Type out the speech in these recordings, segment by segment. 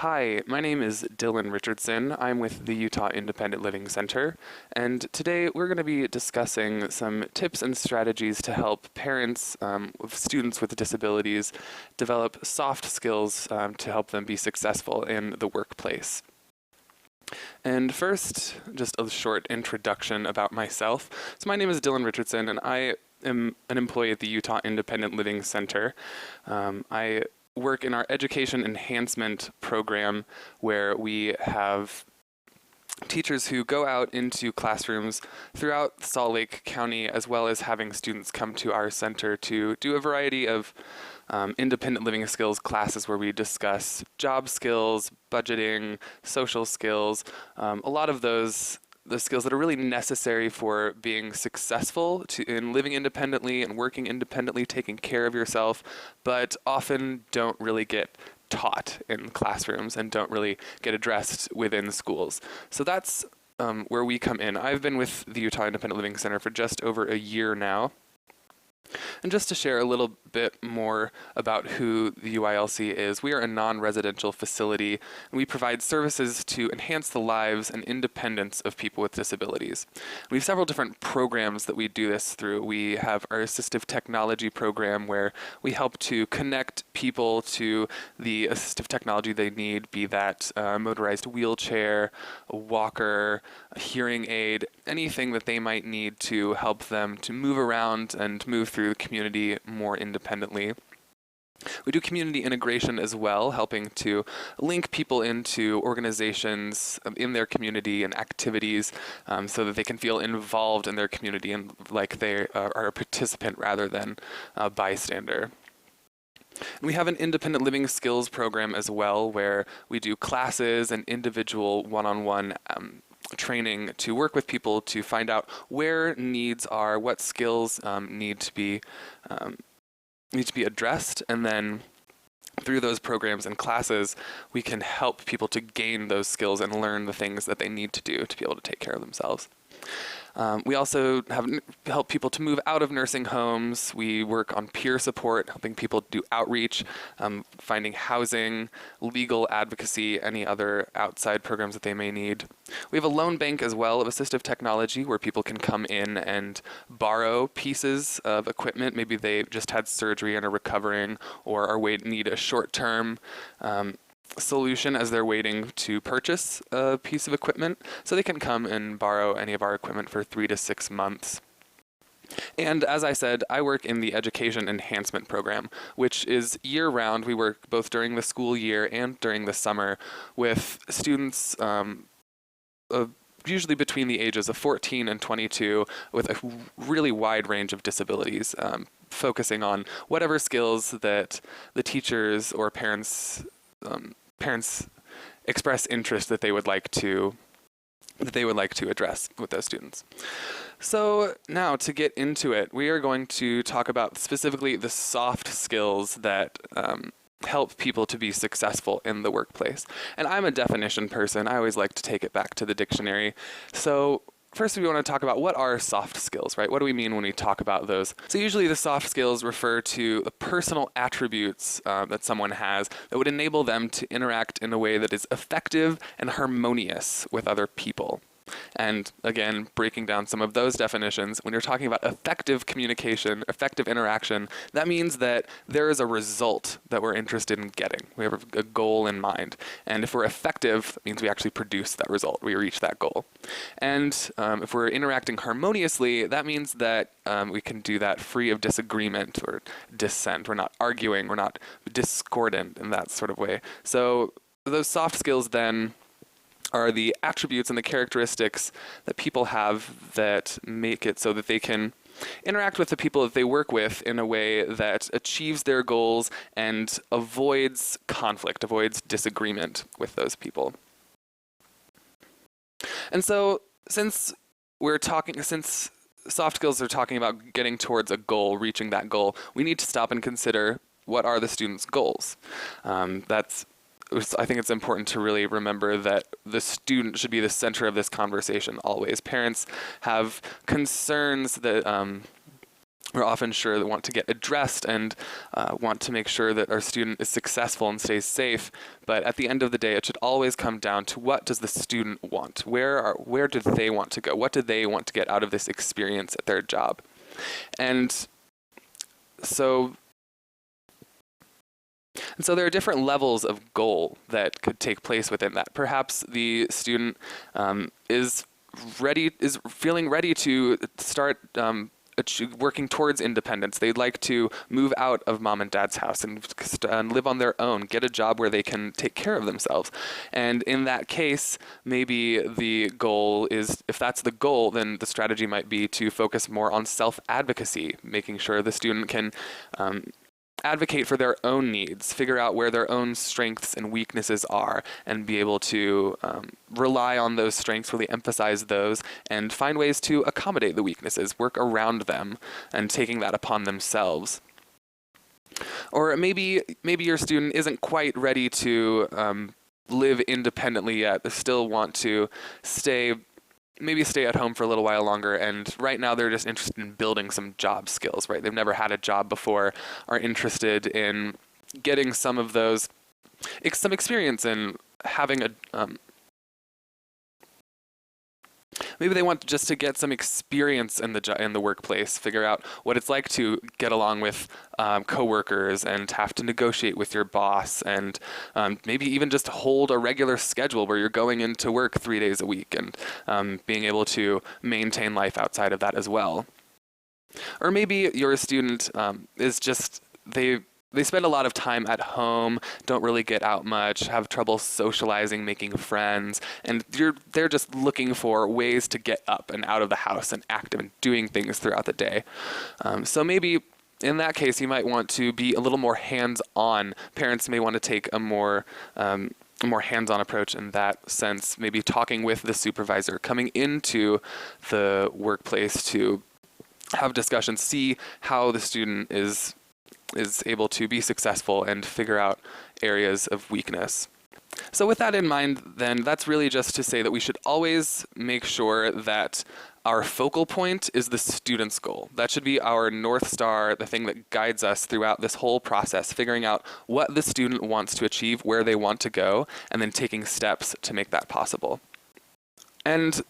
Hi, my name is Dylan Richardson. I'm with the Utah Independent Living Center, and today we're going to be discussing some tips and strategies to help parents of students with disabilities develop soft skills to help them be successful in the workplace. And first, just a short introduction about myself. So my name is Dylan Richardson, and I am an employee at the Utah Independent Living Center. I work in our education enhancement program, where we have teachers who go out into classrooms throughout Salt Lake County, as well as having students come to our center to do a variety of independent living skills classes where we discuss job skills, budgeting, social skills, a lot of the skills that are really necessary for being successful in living independently and working independently, taking care of yourself, but often don't really get taught in classrooms and don't really get addressed within schools. So that's where we come in. I've been with the Utah Independent Living Center for just over a year now. And just to share a little bit more about who the UILC is, we are a non-residential facility, and we provide services to enhance the lives and independence of people with disabilities. We have several different programs that we do this through. We have our assistive technology program, where we help to connect people to the assistive technology they need, be that a motorized wheelchair, a walker, a hearing aid, anything that they might need to help them to move around and move through the community more independently. We do community integration as well, helping to link people into organizations in their community and activities so that they can feel involved in their community and like they are a participant rather than a bystander. And we have an independent living skills program as well, where we do classes and individual one-on-one training to work with people to find out where needs are, what skills need to be addressed, and then through those programs and classes, we can help people to gain those skills and learn the things that they need to do to be able to take care of themselves. We also help people to move out of nursing homes. We work on peer support, helping people do outreach, finding housing, legal advocacy, any other outside programs that they may need. We have a loan bank as well of assistive technology, where people can come in and borrow pieces of equipment. Maybe they just had surgery and are recovering, or need a short-term solution as they're waiting to purchase a piece of equipment, so they can come and borrow any of our equipment for 3 to 6 months. And as I said, I work in the education enhancement program, which is year-round. We work both during the school year and during the summer with students usually between the ages of 14 and 22 with a really wide range of disabilities, focusing on whatever skills that the teachers or parents express interest that they would like to address with those students. So now, to get into it, we are going to talk about specifically the soft skills that help people to be successful in the workplace. And I'm a definition person. I always like to take it back to the dictionary. So first, we want to talk about what are soft skills, right? What do we mean when we talk about those? So usually the soft skills refer to the personal attributes that someone has that would enable them to interact in a way that is effective and harmonious with other people. And again, breaking down some of those definitions, when you're talking about effective communication, effective interaction, that means that there is a result that we're interested in getting. We have a goal in mind. And if we're effective, that means we actually produce that result. We reach that goal. And if we're interacting harmoniously, that means that we can do that free of disagreement or dissent. We're not arguing. We're not discordant in that sort of way. So those soft skills then are the attributes and the characteristics that people have that make it so that they can interact with the people that they work with in a way that achieves their goals and avoids conflict, avoids disagreement with those people. And so since soft skills are talking about getting towards a goal, reaching that goal, we need to stop and consider, what are the students' goals? I think it's important to really remember that the student should be the center of this conversation always. Parents have concerns that we're often sure that want to get addressed and want to make sure that our student is successful and stays safe. But at the end of the day, it should always come down to what does the student want? Where do they want to go? What do they want to get out of this experience at their job? And so there are different levels of goal that could take place within that. Perhaps the student is feeling ready to start working towards independence. They'd like to move out of mom and dad's house and live on their own, get a job where they can take care of themselves. And in that case, maybe the goal is, if that's the goal, then the strategy might be to focus more on self-advocacy, making sure the student can advocate for their own needs, figure out where their own strengths and weaknesses are, and be able to rely on those strengths, really emphasize those, and find ways to accommodate the weaknesses, work around them, and taking that upon themselves. Or maybe your student isn't quite ready to live independently yet. They still want to stay at home for a little while longer, and right now they're just interested in building some job skills, right? They've never had a job before, are interested in getting some of those, some experience in having a, maybe they want just to get some experience in the workplace, figure out what it's like to get along with coworkers and have to negotiate with your boss, and maybe even just hold a regular schedule where you're going into work 3 days a week and being able to maintain life outside of that as well. Or maybe your student is just, they spend a lot of time at home, don't really get out much, have trouble socializing, making friends, and they're just looking for ways to get up and out of the house and active and doing things throughout the day. So maybe in that case, you might want to be a little more hands-on. Parents may want to take a more hands-on approach in that sense, maybe talking with the supervisor, coming into the workplace to have discussions, see how the student is able to be successful and figure out areas of weakness. So with that in mind, then, that's really just to say that we should always make sure that our focal point is the student's goal. That should be our North Star, the thing that guides us throughout this whole process, figuring out what the student wants to achieve, where they want to go, and then taking steps to make that possible. And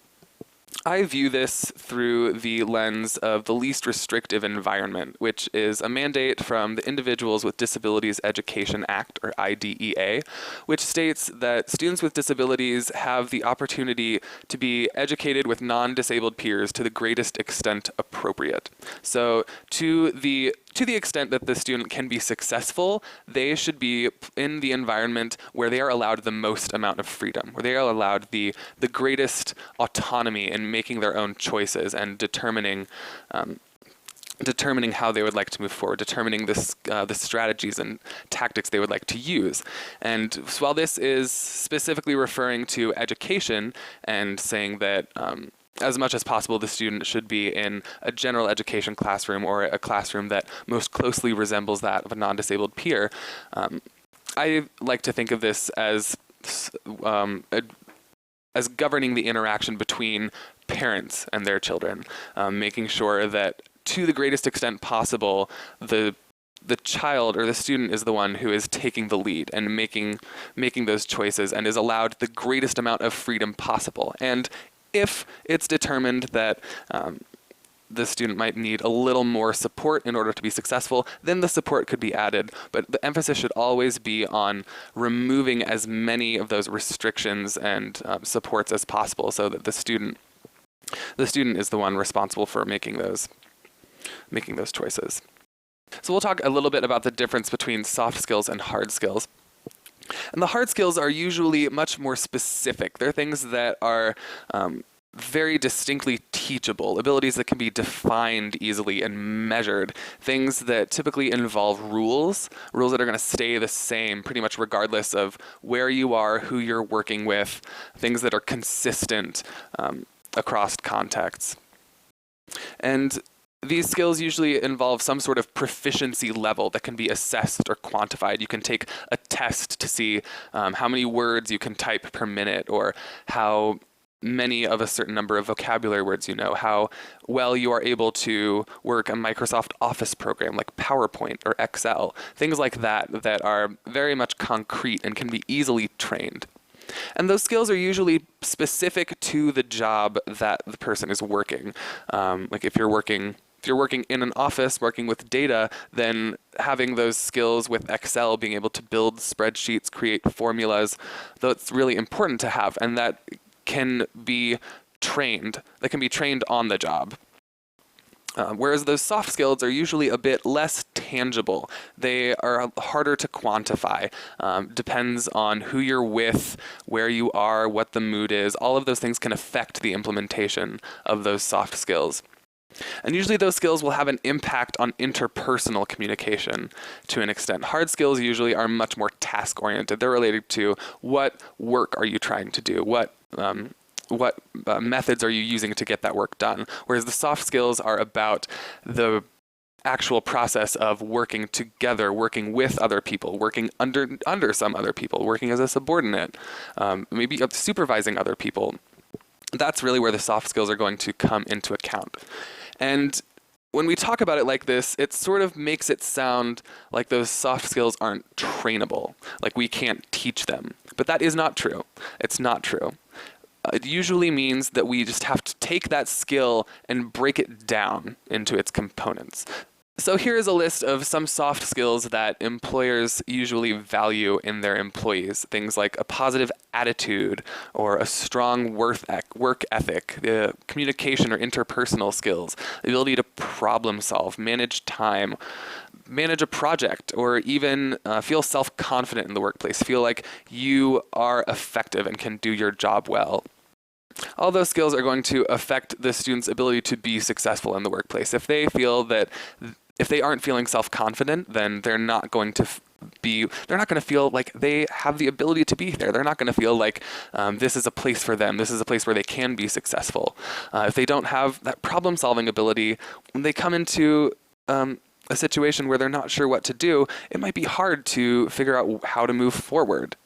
I view this through the lens of the least restrictive environment, which is a mandate from the Individuals with Disabilities Education Act, or IDEA, which states that students with disabilities have the opportunity to be educated with non-disabled peers to the greatest extent appropriate. So to the extent that the student can be successful, they should be in the environment where they are allowed the most amount of freedom, where they are allowed the greatest autonomy in making their own choices and determining how they would like to move forward, determining the strategies and tactics they would like to use. And while this is specifically referring to education and saying that as much as possible, the student should be in a general education classroom or a classroom that most closely resembles that of a non-disabled peer. I like to think of this as governing the interaction between parents and their children, making sure that to the greatest extent possible, the child or the student is the one who is taking the lead and making those choices and is allowed the greatest amount of freedom possible. And if it's determined that the student might need a little more support in order to be successful, then the support could be added. But the emphasis should always be on removing as many of those restrictions and supports as possible, so that the student is the one responsible for making those choices. So we'll talk a little bit about the difference between soft skills and hard skills. And the hard skills are usually much more specific. They're things that are very distinctly teachable, abilities that can be defined easily and measured, things that typically involve rules that are going to stay the same pretty much regardless of where you are, who you're working with, things that are consistent across contexts. And these skills usually involve some sort of proficiency level that can be assessed or quantified. You can take a test to see how many words you can type per minute, or how many of a certain number of vocabulary words you know, how well you are able to work a Microsoft Office program like PowerPoint or Excel, things like that that are very much concrete and can be easily trained. And those skills are usually specific to the job that the person is working. Like if you're working in an office working with data, then having those skills with Excel, being able to build spreadsheets, create formulas, that's really important to have, and that can be trained. That can be trained on the job. Whereas those soft skills are usually a bit less tangible. They are harder to quantify. Depends on who you're with, where you are, what the mood is. All of those things can affect the implementation of those soft skills. And usually those skills will have an impact on interpersonal communication to an extent. Hard skills usually are much more task-oriented. They're related to what work are you trying to do, what methods are you using to get that work done, whereas the soft skills are about the actual process of working together, working with other people, working under some other people, working as a subordinate, maybe supervising other people. That's really where the soft skills are going to come into account. And when we talk about it like this, it sort of makes it sound like those soft skills aren't trainable, like we can't teach them. But that is not true. It's not true. It usually means that we just have to take that skill and break it down into its components. So here is a list of some soft skills that employers usually value in their employees. Things like a positive attitude or a strong work ethic, communication or interpersonal skills, the ability to problem solve, manage time, manage a project, or even feel self-confident in the workplace, feel like you are effective and can do your job well. All those skills are going to affect the student's ability to be successful in the workplace. If they aren't feeling self-confident, then they're not going to feel like they have the ability to be there. They're not going to feel like this is a place for them. This is a place where they can be successful. If they don't have that problem-solving ability, when they come into a situation where they're not sure what to do, it might be hard to figure out how to move forward.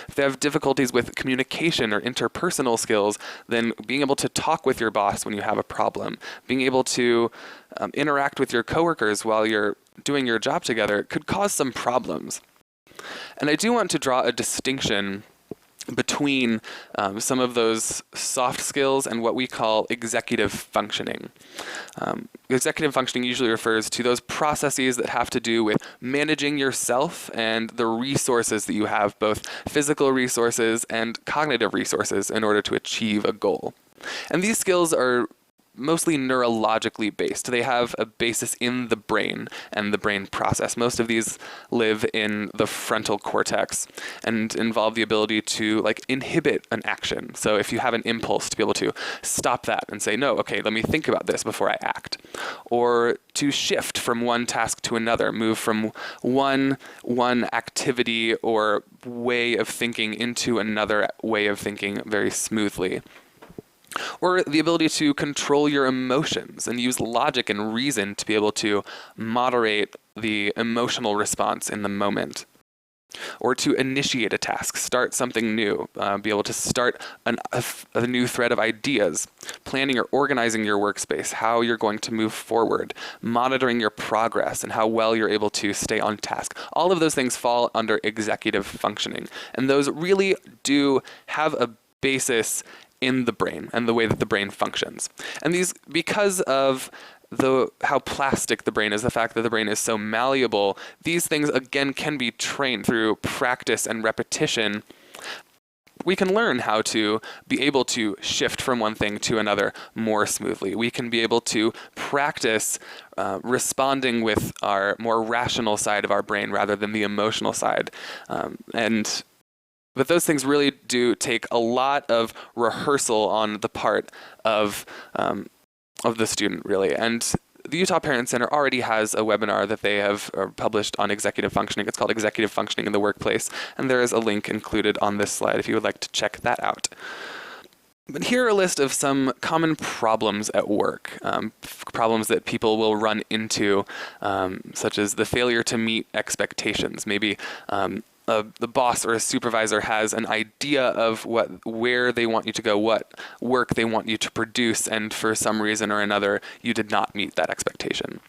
If they have difficulties with communication or interpersonal skills, then being able to talk with your boss when you have a problem, being able to interact with your coworkers while you're doing your job together could cause some problems. And I do want to draw a distinction between some of those soft skills and what we call executive functioning. Executive functioning usually refers to those processes that have to do with managing yourself and the resources that you have, both physical resources and cognitive resources, in order to achieve a goal. And these skills are mostly neurologically based. They have a basis in the brain and the brain process. Most of these live in the frontal cortex and involve the ability to inhibit an action. So if you have an impulse, to be able to stop that and say, no, okay, let me think about this before I act. Or to shift from one task to another, move from one activity or way of thinking into another way of thinking very smoothly. Or the ability to control your emotions and use logic and reason to be able to moderate the emotional response in the moment. Or to initiate a task, start something new, be able to start a new thread of ideas, planning or organizing your workspace, how you're going to move forward, monitoring your progress, and how well you're able to stay on task. All of those things fall under executive functioning. And those really do have a basis in the brain and the way that the brain functions. And these, because of how plastic the brain is, the fact that the brain is so malleable, these things again can be trained through practice and repetition. We can learn how to be able to shift from one thing to another more smoothly. We can be able to practice responding with our more rational side of our brain rather than the emotional side. But those things really do take a lot of rehearsal on the part of the student, really. And the Utah Parent Center already has a webinar that they have published on executive functioning. It's called Executive Functioning in the Workplace, and there is a link included on this slide if you would like to check that out. But here are a list of some common problems at work, problems that people will run into, such as the failure to meet expectations. Maybe the boss or a supervisor has an idea of where they want you to go, what work they want you to produce, and for some reason or another, you did not meet that expectation.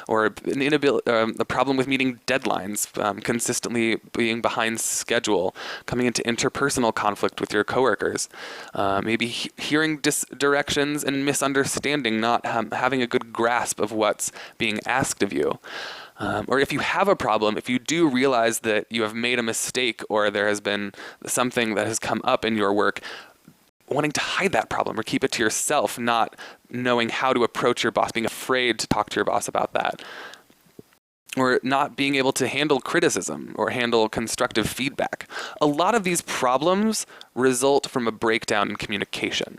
Or a problem with meeting deadlines, consistently being behind schedule, coming into interpersonal conflict with your coworkers, maybe hearing directions and misunderstanding, not having a good grasp of what's being asked of you. Or if you have a problem, if you do realize that you have made a mistake or there has been something that has come up in your work, wanting to hide that problem or keep it to yourself, not knowing how to approach your boss, being afraid to talk to your boss about that. Or not being able to handle criticism or handle constructive feedback. A lot of these problems result from a breakdown in communication.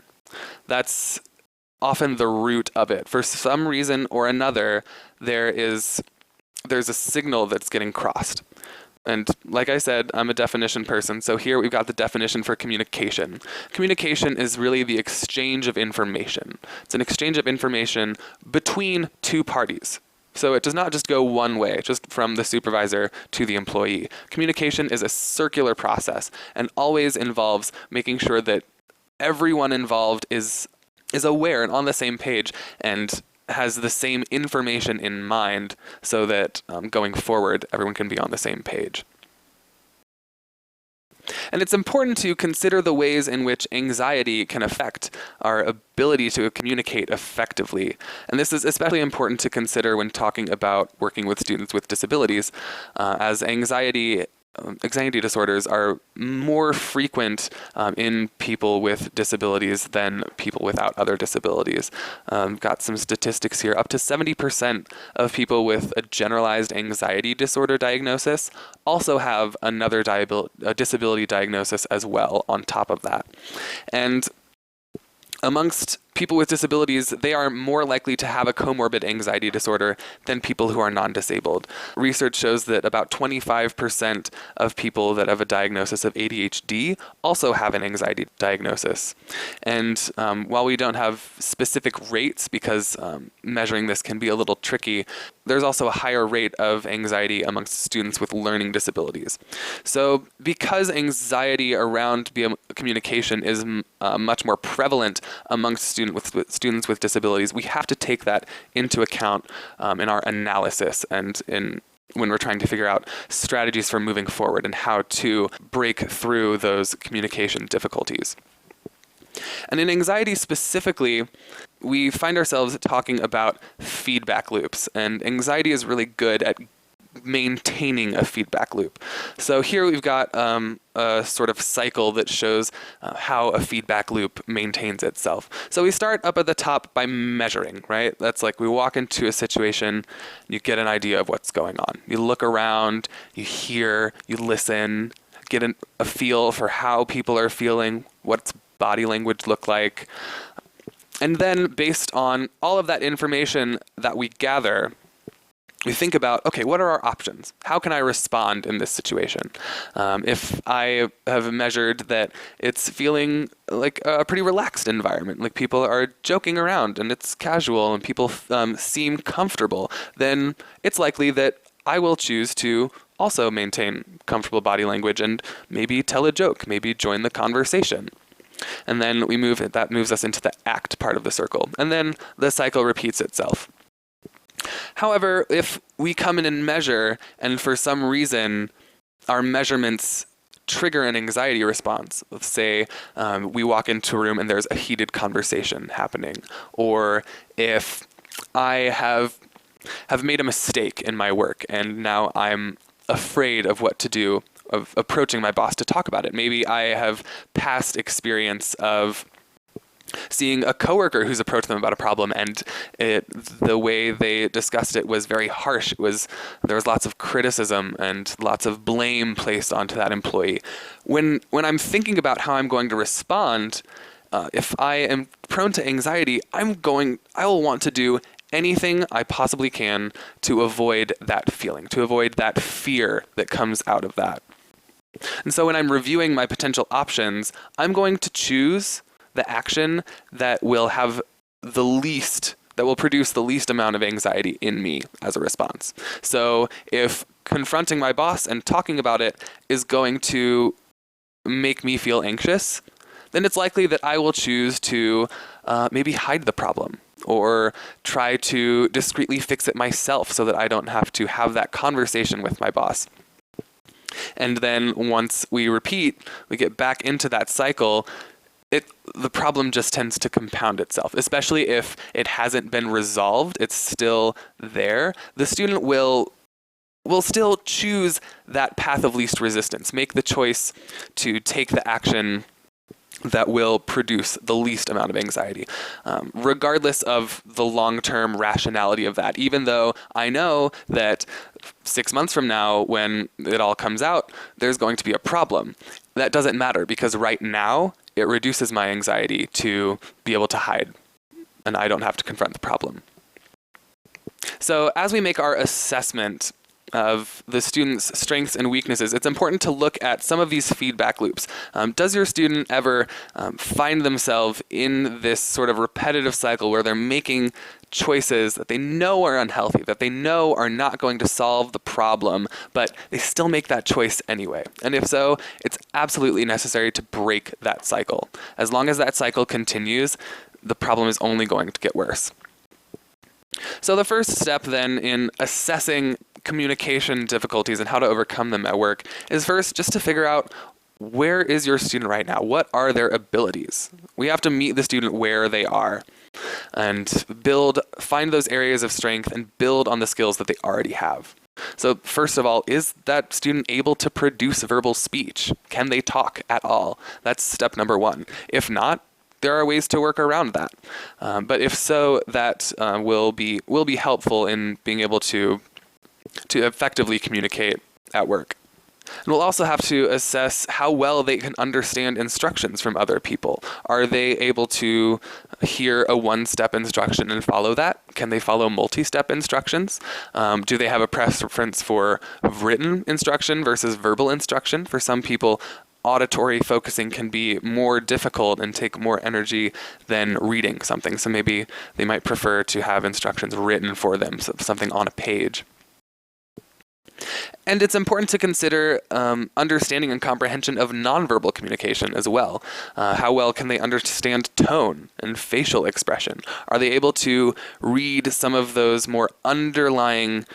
That's often the root of it. For some reason or another, there's a signal that's getting crossed. And like I said, I'm a definition person, so here we've got the definition for communication. Communication is really the exchange of information. It's an exchange of information between two parties. So it does not just go one way, just from the supervisor to the employee. Communication is a circular process and always involves making sure that everyone involved is aware and on the same page and has the same information in mind so that going forward, everyone can be on the same page. And it's important to consider the ways in which anxiety can affect our ability to communicate effectively. And this is especially important to consider when talking about working with students with disabilities, as anxiety disorders are more frequent in people with disabilities than people without other disabilities. Got some statistics here. Up to 70% of people with a generalized anxiety disorder diagnosis also have another disability diagnosis as well on top of that. And amongst people with disabilities, they are more likely to have a comorbid anxiety disorder than people who are non-disabled. Research shows that about 25% of people that have a diagnosis of ADHD also have an anxiety diagnosis. And while we don't have specific rates, because measuring this can be a little tricky, there's also a higher rate of anxiety amongst students with learning disabilities. So because anxiety around communication is much more prevalent amongst students with disabilities, we have to take that into account in our analysis and when we're trying to figure out strategies for moving forward and how to break through those communication difficulties. And in anxiety specifically, we find ourselves talking about feedback loops, and anxiety is really good at maintaining a feedback loop. So here we've got a sort of cycle that shows how a feedback loop maintains itself. So we start up at the top by measuring, right? That's like we walk into a situation, you get an idea of what's going on. You look around, you hear, you listen, get a feel for how people are feeling, what's body language look like. And then based on all of that information that we gather, we think about, okay, what are our options? How can I respond in this situation? If I have measured that it's feeling like a pretty relaxed environment, like people are joking around and it's casual and people seem comfortable, then it's likely that I will choose to also maintain comfortable body language and maybe tell a joke, maybe join the conversation. And then that moves us into the act part of the circle. And then the cycle repeats itself. However, if we come in and measure, and for some reason our measurements trigger an anxiety response, let's say we walk into a room and there's a heated conversation happening, or if I have made a mistake in my work and now I'm afraid of what to do, of approaching my boss to talk about it. Maybe I have past experience of seeing a coworker who's approached them about a problem, and the way they discussed it was very harsh. There was lots of criticism and lots of blame placed onto that employee. When I'm thinking about how I'm going to respond, if I am prone to anxiety, I will want to do anything I possibly can to avoid that feeling, to avoid that fear that comes out of that. And so when I'm reviewing my potential options, I'm going to choose the action that will produce the least amount of anxiety in me as a response. So if confronting my boss and talking about it is going to make me feel anxious, then it's likely that I will choose to maybe hide the problem or try to discreetly fix it myself so that I don't have to have that conversation with my boss. And then once we get back into that cycle, the problem just tends to compound itself, especially if it hasn't been resolved, it's still there. The student will still choose that path of least resistance, make the choice to take the action that will produce the least amount of anxiety, regardless of the long-term rationality of that. Even though I know that 6 months from now, when it all comes out, there's going to be a problem. That doesn't matter, because right now, it reduces my anxiety to be able to hide, and I don't have to confront the problem. So as we make our assessment of the student's strengths and weaknesses, it's important to look at some of these feedback loops. Does your student ever find themselves in this sort of repetitive cycle where they're making choices that they know are unhealthy, that they know are not going to solve the problem, but they still make that choice anyway? And if so, it's absolutely necessary to break that cycle. As long as that cycle continues, the problem is only going to get worse. So the first step then in assessing communication difficulties and how to overcome them at work is first just to figure out, where is your student right now? What are their abilities? We have to meet the student where they are and find those areas of strength and build on the skills that they already have. So first of all, is that student able to produce verbal speech? Can they talk at all? That's step number one. If not, there are ways to work around that. But if so, that will be helpful in being able to effectively communicate at work. And we'll also have to assess how well they can understand instructions from other people. Are they able to hear a one-step instruction and follow that? Can they follow multi-step instructions? Do they have a preference for written instruction versus verbal instruction? For some people, auditory focusing can be more difficult and take more energy than reading something. So maybe they might prefer to have instructions written for them, so something on a page. And it's important to consider understanding and comprehension of nonverbal communication as well. How well can they understand tone and facial expression? Are they able to read some of those more underlying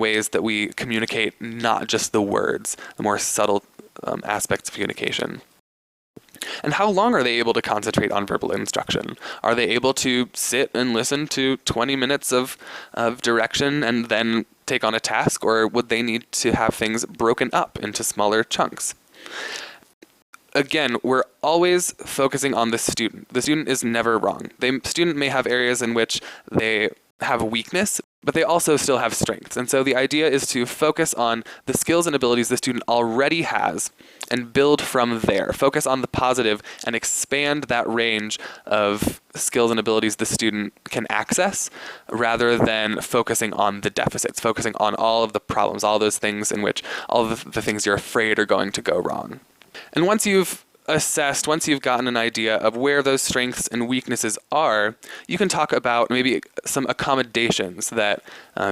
ways that we communicate, not just the words, the more subtle aspects of communication? And how long are they able to concentrate on verbal instruction? Are they able to sit and listen to 20 minutes of direction and then take on a task, or would they need to have things broken up into smaller chunks? Again, we're always focusing on the student. The student is never wrong. The student may have areas in which they have a weakness, but they also still have strengths. And so the idea is to focus on the skills and abilities the student already has and build from there. Focus on the positive and expand that range of skills and abilities the student can access, rather than focusing on the deficits, focusing on all of the problems, all those things in which all of the things you're afraid are going to go wrong. And once you've gotten an idea of where those strengths and weaknesses are, you can talk about maybe some accommodations that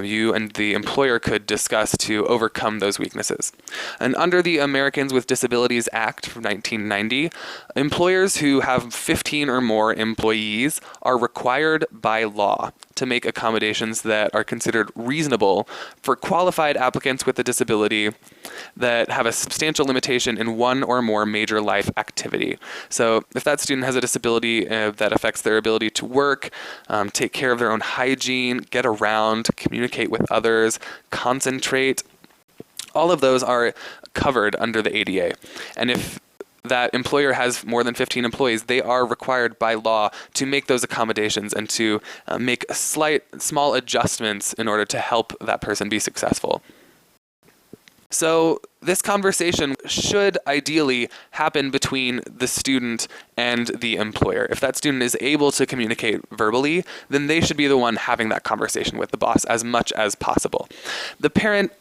you and the employer could discuss to overcome those weaknesses. And under the Americans with Disabilities Act from 1990, employers who have 15 or more employees are required by law to make accommodations that are considered reasonable for qualified applicants with a disability that have a substantial limitation in one or more major life activity. So if that student has a disability that affects their ability to work, take care of their own hygiene, get around, communicate with others, concentrate, all of those are covered under the ADA. And if that employer has more than 15 employees, they are required by law to make those accommodations and to make small adjustments in order to help that person be successful. So this conversation should ideally happen between the student and the employer. If that student is able to communicate verbally, then they should be the one having that conversation with the boss as much as possible. The parent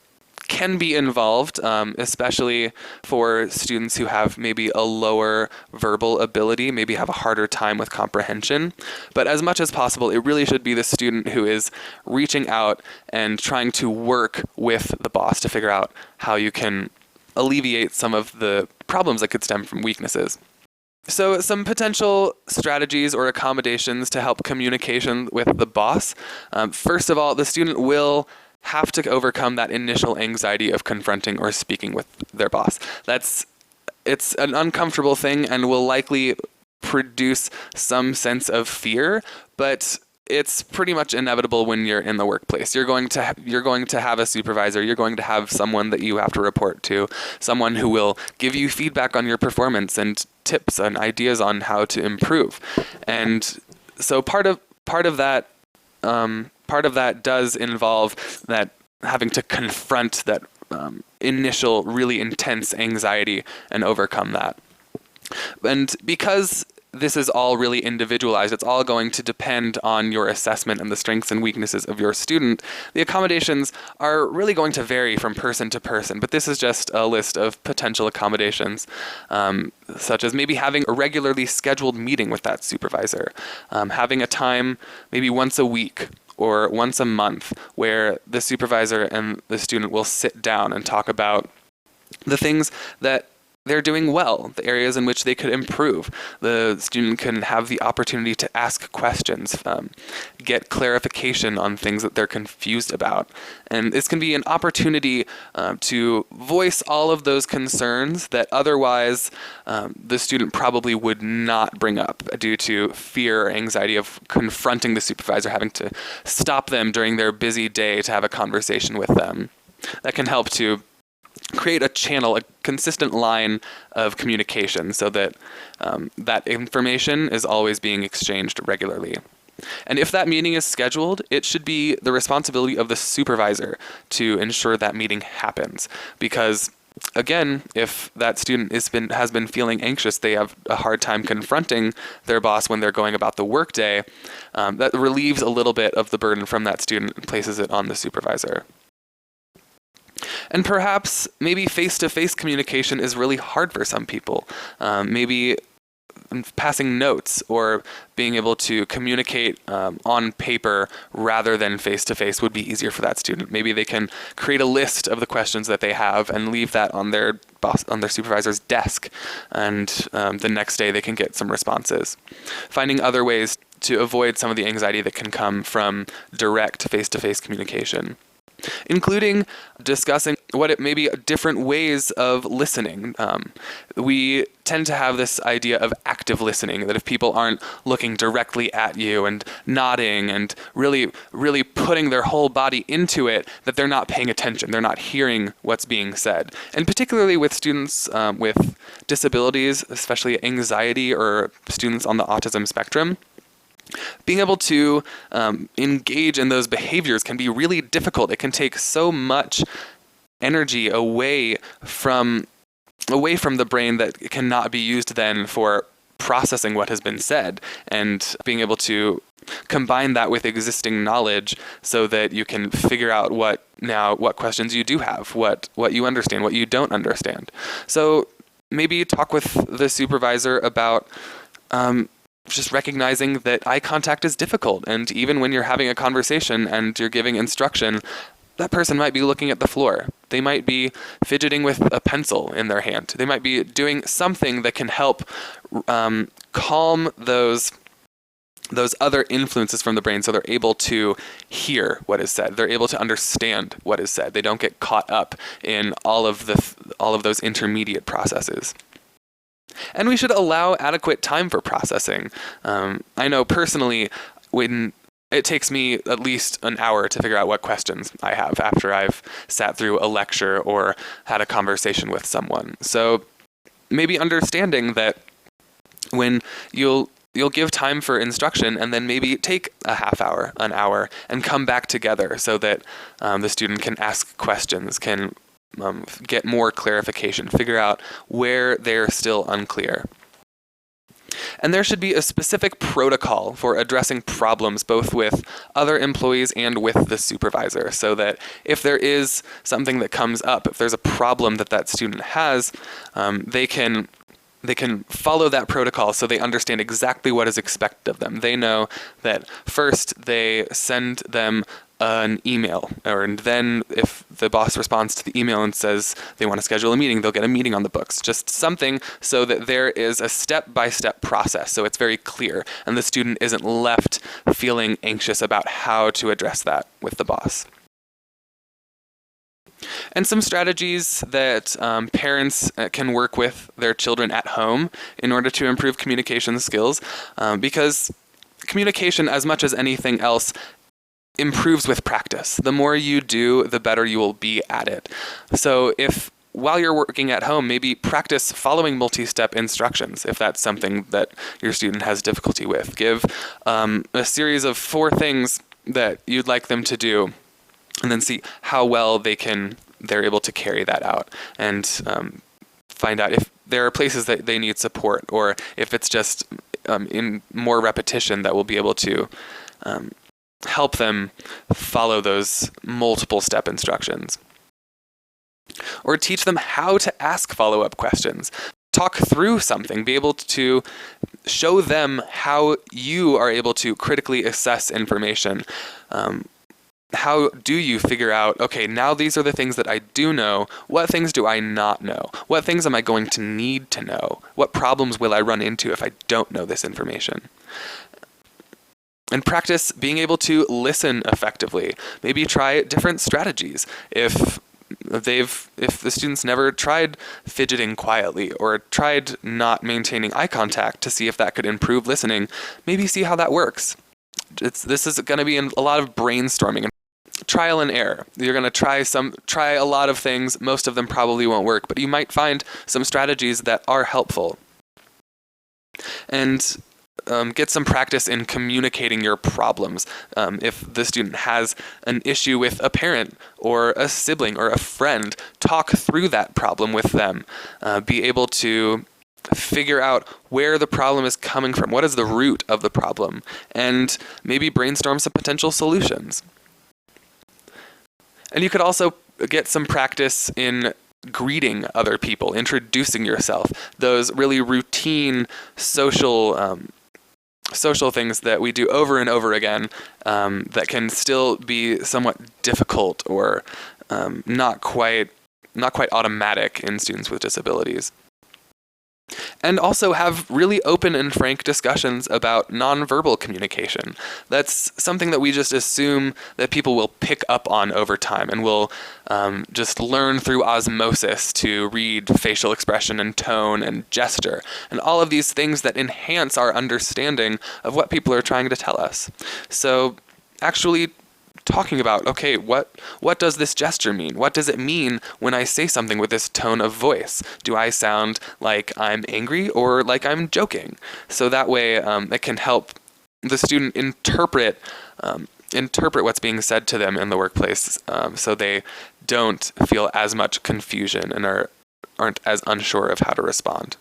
can be involved, especially for students who have maybe a lower verbal ability, maybe have a harder time with comprehension. But as much as possible, it really should be the student who is reaching out and trying to work with the boss to figure out how you can alleviate some of the problems that could stem from weaknesses. So some potential strategies or accommodations to help communication with the boss. First of all, the student will have to overcome that initial anxiety of confronting or speaking with their boss. It's an uncomfortable thing and will likely produce some sense of fear, but it's pretty much inevitable when you're in the workplace. You're going to have a supervisor. You're going to have someone that you have to report to, someone who will give you feedback on your performance and tips and ideas on how to improve. And so part of that does involve that having to confront that initial really intense anxiety and overcome that. And because this is all really individualized, it's all going to depend on your assessment and the strengths and weaknesses of your student. The accommodations are really going to vary from person to person, but this is just a list of potential accommodations, such as maybe having a regularly scheduled meeting with that supervisor, having a time maybe once a week or once a month where the supervisor and the student will sit down and talk about the things that they're doing well, the areas in which they could improve. The student can have the opportunity to ask questions, get clarification on things that they're confused about. And this can be an opportunity to voice all of those concerns that otherwise the student probably would not bring up due to fear or anxiety of confronting the supervisor, having to stop them during their busy day to have a conversation with them. That can help to create a channel, a consistent line of communication so that that information is always being exchanged regularly. And if that meeting is scheduled, it should be the responsibility of the supervisor to ensure that meeting happens. Because again, if that student has been feeling anxious, they have a hard time confronting their boss when they're going about the workday, that relieves a little bit of the burden from that student and places it on the supervisor. And perhaps maybe face-to-face communication is really hard for some people. Maybe passing notes or being able to communicate on paper rather than face-to-face would be easier for that student. Maybe they can create a list of the questions that they have and leave that on their supervisor's desk, and the next day they can get some responses. Finding other ways to avoid some of the anxiety that can come from direct face-to-face communication, including discussing what it may be different ways of listening. We tend to have this idea of active listening, that if people aren't looking directly at you and nodding and really, really putting their whole body into it, that they're not paying attention, they're not hearing what's being said. And particularly with students with disabilities, especially anxiety or students on the autism spectrum, being able to engage in those behaviors can be really difficult. It can take so much energy away from the brain that it cannot be used then for processing what has been said, and being able to combine that with existing knowledge so that you can figure out what questions you do have, what you understand, what you don't understand. So maybe talk with the supervisor about just recognizing that eye contact is difficult, and even when you're having a conversation and you're giving instruction, that person might be looking at the floor. They might be fidgeting with a pencil in their hand. They might be doing something that can help calm those other influences from the brain so they're able to hear what is said. They're able to understand what is said. They don't get caught up in all of those intermediate processes. And we should allow adequate time for processing. I know personally, when it takes me at least an hour to figure out what questions I have after I've sat through a lecture or had a conversation with someone. So maybe understanding that when you'll give time for instruction and then maybe take a half hour, an hour, and come back together so that the student can ask questions, can get more clarification, figure out where they're still unclear. And there should be a specific protocol for addressing problems both with other employees and with the supervisor, so that if there is something that comes up, if there's a problem that student has, they can follow that protocol so they understand exactly what is expected of them. They know that first they send them an email, and then if the boss responds to the email and says they want to schedule a meeting, they'll get a meeting on the books. Just something so that there is a step-by-step process, so it's very clear, and the student isn't left feeling anxious about how to address that with the boss. And some strategies that parents can work with their children at home in order to improve communication skills, because communication, as much as anything else, improves with practice. The more you do, the better you will be at it. So if while you're working at home, maybe practice following multi-step instructions if that's something that your student has difficulty with. Give a series of 4 things that you'd like them to do, and then see how well they're able to carry that out, and find out if there are places that they need support, or if it's just in more repetition that will be able to help them follow those multiple step instructions. Or teach them how to ask follow-up questions. Talk through something, be able to show them how you are able to critically assess information. How do you figure out, okay, now these are the things that I do know, what things do I not know? What things am I going to need to know? What problems will I run into if I don't know this information? And practice being able to listen effectively. Maybe try different strategies. If the students never tried fidgeting quietly or tried not maintaining eye contact to see if that could improve listening, maybe see how that works. This is going to be a lot of brainstorming and trial and error. You're going to try a lot of things. Most of them probably won't work, but you might find some strategies that are helpful. And get some practice in communicating your problems. If the student has an issue with a parent or a sibling or a friend, talk through that problem with them. Be able to figure out where the problem is coming from, what is the root of the problem, and maybe brainstorm some potential solutions. And you could also get some practice in greeting other people, introducing yourself, those really routine social things that we do over and over again that can still be somewhat difficult or not quite automatic in students with disabilities. And also have really open and frank discussions about nonverbal communication. That's something that we just assume that people will pick up on over time and will just learn through osmosis to read facial expression and tone and gesture, and all of these things that enhance our understanding of what people are trying to tell us. So actually talking about, okay, what does this gesture mean? What does it mean when I say something with this tone of voice? Do I sound like I'm angry or like I'm joking? So that way it can help the student interpret what's being said to them in the workplace, so they don't feel as much confusion and aren't as unsure of how to respond.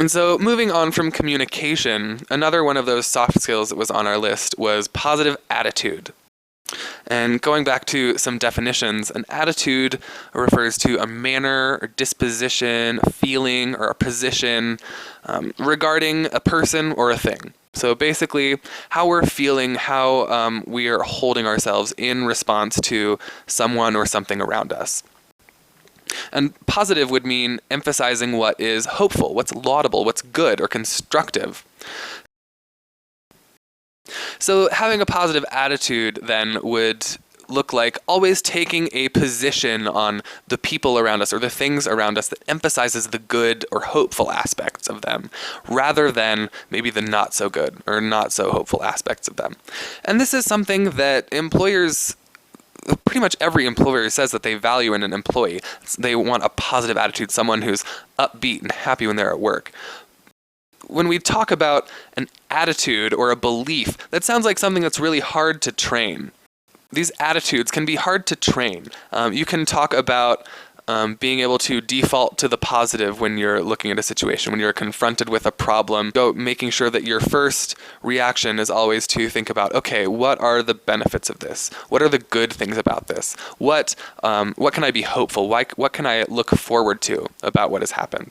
And so moving on from communication, another one of those soft skills that was on our list was positive attitude. And going back to some definitions, an attitude refers to a manner or disposition, a feeling, or a position regarding a person or a thing. So basically, how we're feeling, how we are holding ourselves in response to someone or something around us. And positive would mean emphasizing what is hopeful, what's laudable, what's good or constructive. So having a positive attitude then would look like always taking a position on the people around us or the things around us that emphasizes the good or hopeful aspects of them, rather than maybe the not so good or not so hopeful aspects of them. And this is something that pretty much every employer says that they value in an employee. They want a positive attitude, someone who's upbeat and happy when they're at work. When we talk about an attitude or a belief, that sounds like something that's really hard to train. These attitudes can be hard to train. You can talk about being able to default to the positive when you're looking at a situation, when you're confronted with a problem, making sure that your first reaction is always to think about, okay, what are the benefits of this? What are the good things about this? What can I be hopeful? What can I look forward to about what has happened?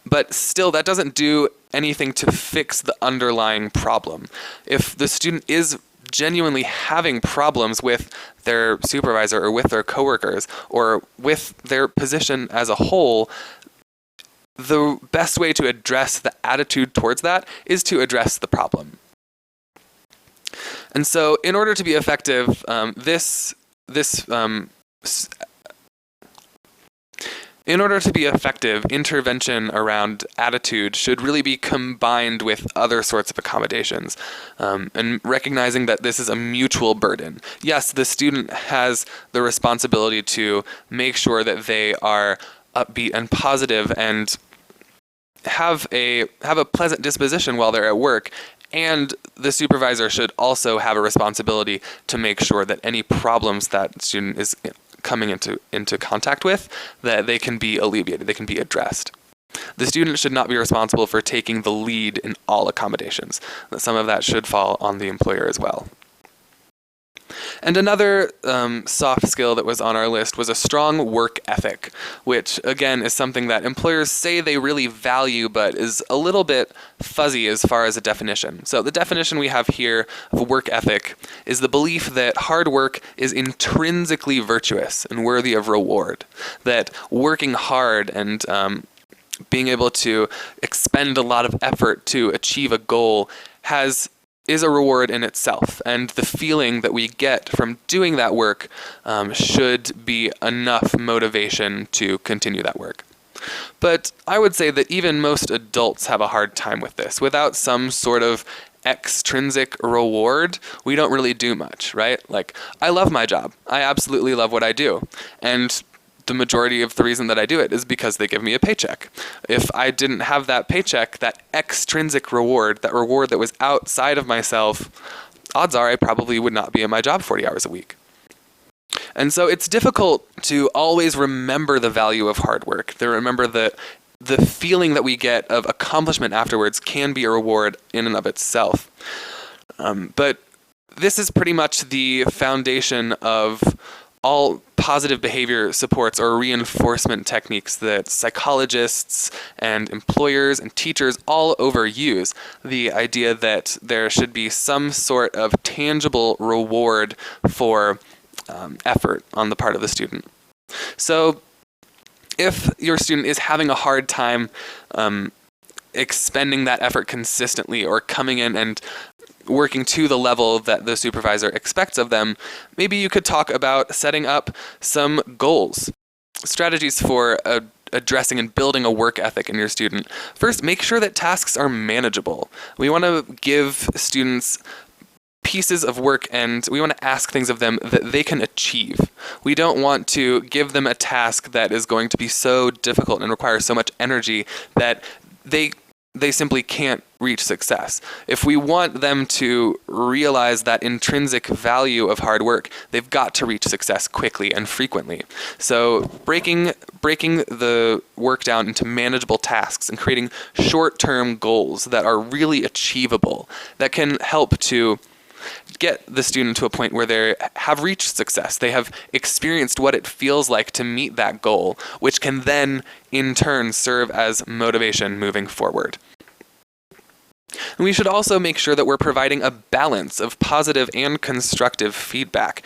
But still, that doesn't do anything to fix the underlying problem. If the student is genuinely having problems with their supervisor or with their coworkers or with their position as a whole, the best way to address the attitude towards that is to address the problem. And so in order to be effective, in order to be effective, intervention around attitude should really be combined with other sorts of accommodations, and recognizing that this is a mutual burden. Yes, the student has the responsibility to make sure that they are upbeat and positive and have a pleasant disposition while they're at work, and the supervisor should also have a responsibility to make sure that any problems that student is coming into contact with, that they can be alleviated, they can be addressed. The student should not be responsible for taking the lead in all accommodations. Some of that should fall on the employer as well. And another soft skill that was on our list was a strong work ethic, which again is something that employers say they really value, but is a little bit fuzzy as far as a definition. So the definition we have here of work ethic is the belief that hard work is intrinsically virtuous and worthy of reward, that working hard and being able to expend a lot of effort to achieve a goal is a reward in itself, and the feeling that we get from doing that work should be enough motivation to continue that work. But I would say that even most adults have a hard time with this. Without some sort of extrinsic reward, we don't really do much, right? Like, I love my job. I absolutely love what I do. And the majority of the reason that I do it is because they give me a paycheck. If I didn't have that paycheck, that extrinsic reward, that reward that was outside of myself, odds are I probably would not be in my job 40 hours a week. And so it's difficult to always remember the value of hard work, to remember that the feeling that we get of accomplishment afterwards can be a reward in and of itself. But this is pretty much the foundation of all positive behavior supports or reinforcement techniques that psychologists and employers and teachers all overuse. The idea that there should be some sort of tangible reward for effort on the part of the student. So if your student is having a hard time expending that effort consistently or coming in and working to the level that the supervisor expects of them, maybe you could talk about setting up some goals, strategies for addressing and building a work ethic in your student. First, make sure that tasks are manageable. We want to give students pieces of work and we want to ask things of them that they can achieve. We don't want to give them a task that is going to be so difficult and require so much energy that they simply can't reach success. If we want them to realize that intrinsic value of hard work, they've got to reach success quickly and frequently. So breaking the work down into manageable tasks and creating short-term goals that are really achievable, that can help to get the student to a point where they have reached success. They have experienced what it feels like to meet that goal, which can then, in turn, serve as motivation moving forward. And we should also make sure that we're providing a balance of positive and constructive feedback.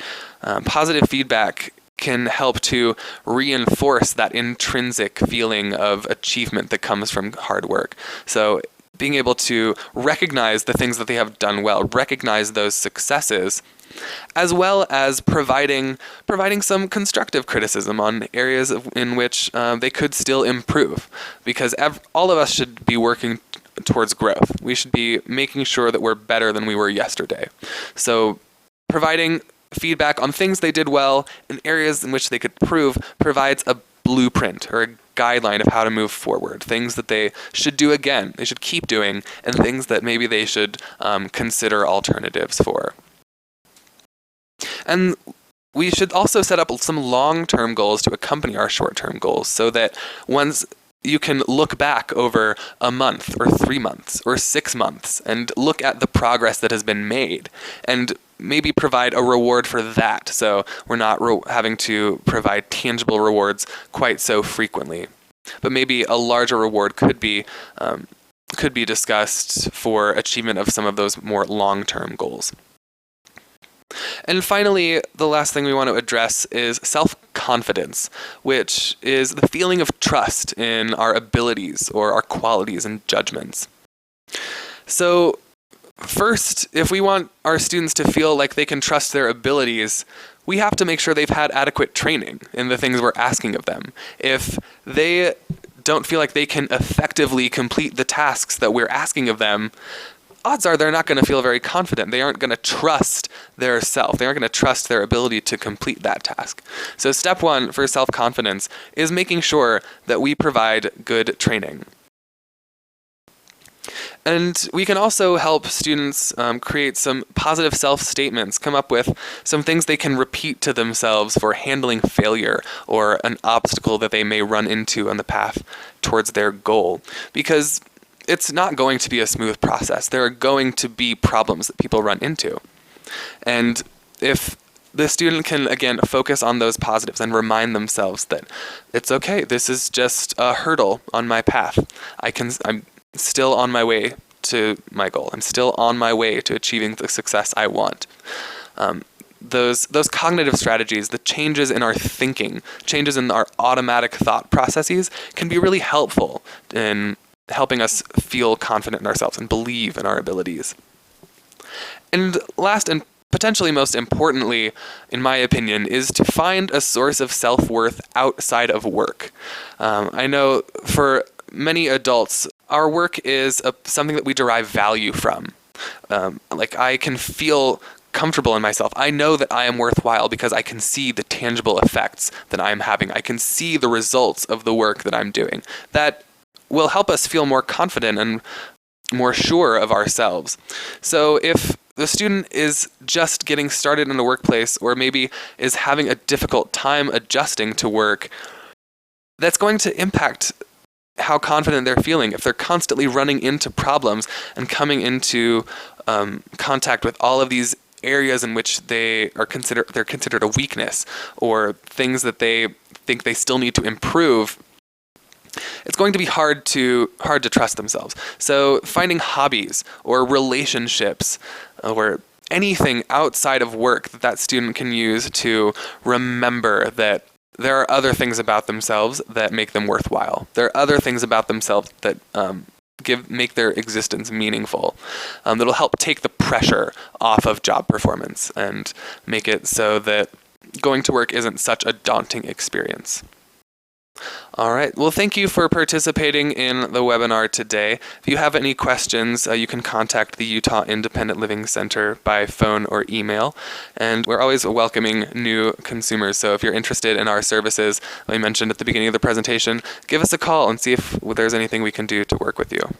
Positive feedback can help to reinforce that intrinsic feeling of achievement that comes from hard work. So being able to recognize the things that they have done well, recognize those successes, as well as providing some constructive criticism on areas in which they could still improve. Because all of us should be working towards growth. We should be making sure that we're better than we were yesterday. So providing feedback on things they did well and areas in which they could improve provides a blueprint or a guideline of how to move forward, things that they should do again, they should keep doing, and things that maybe they should consider alternatives for. And we should also set up some long-term goals to accompany our short-term goals so that once you can look back over a month or 3 months or 6 months and look at the progress that has been made and maybe provide a reward for that, so we're not having to provide tangible rewards quite so frequently. But maybe a larger reward could be discussed for achievement of some of those more long-term goals. And finally, the last thing we want to address is self-confidence, which is the feeling of trust in our abilities or our qualities and judgments. So first, if we want our students to feel like they can trust their abilities, we have to make sure they've had adequate training in the things we're asking of them. If they don't feel like they can effectively complete the tasks that we're asking of them, odds are they're not going to feel very confident. They aren't going to trust their self. They aren't going to trust their ability to complete that task. So step one for self-confidence is making sure that we provide good training. And we can also help students create some positive self-statements, come up with some things they can repeat to themselves for handling failure or an obstacle that they may run into on the path towards their goal. Because it's not going to be a smooth process. There are going to be problems that people run into. And if the student can, again, focus on those positives and remind themselves that it's okay, this is just a hurdle on my path. I'm still on my way to my goal. I'm still on my way to achieving the success I want. Those cognitive strategies, the changes in our thinking, changes in our automatic thought processes can be really helpful in helping us feel confident in ourselves and believe in our abilities. And last and potentially most importantly, in my opinion, is to find a source of self-worth outside of work. I know for many adults, our work is something that we derive value from. Like I can feel comfortable in myself. I know that I am worthwhile because I can see the tangible effects that I'm having. I can see the results of the work that I'm doing. That will help us feel more confident and more sure of ourselves. So if the student is just getting started in the workplace or maybe is having a difficult time adjusting to work, that's going to impact how confident they're feeling. If they're constantly running into problems and coming into contact with all of these areas in which they're considered a weakness or things that they think they still need to improve, it's going to be hard to trust themselves. So finding hobbies or relationships or anything outside of work that student can use to remember that there are other things about themselves that make them worthwhile. There are other things about themselves that make their existence meaningful. That'll help take the pressure off of job performance and make it so that going to work isn't such a daunting experience. All right. Well, thank you for participating in the webinar today. If you have any questions, you can contact the Utah Independent Living Center by phone or email. And we're always welcoming new consumers. So if you're interested in our services, like I mentioned at the beginning of the presentation, give us a call and see if there's anything we can do to work with you.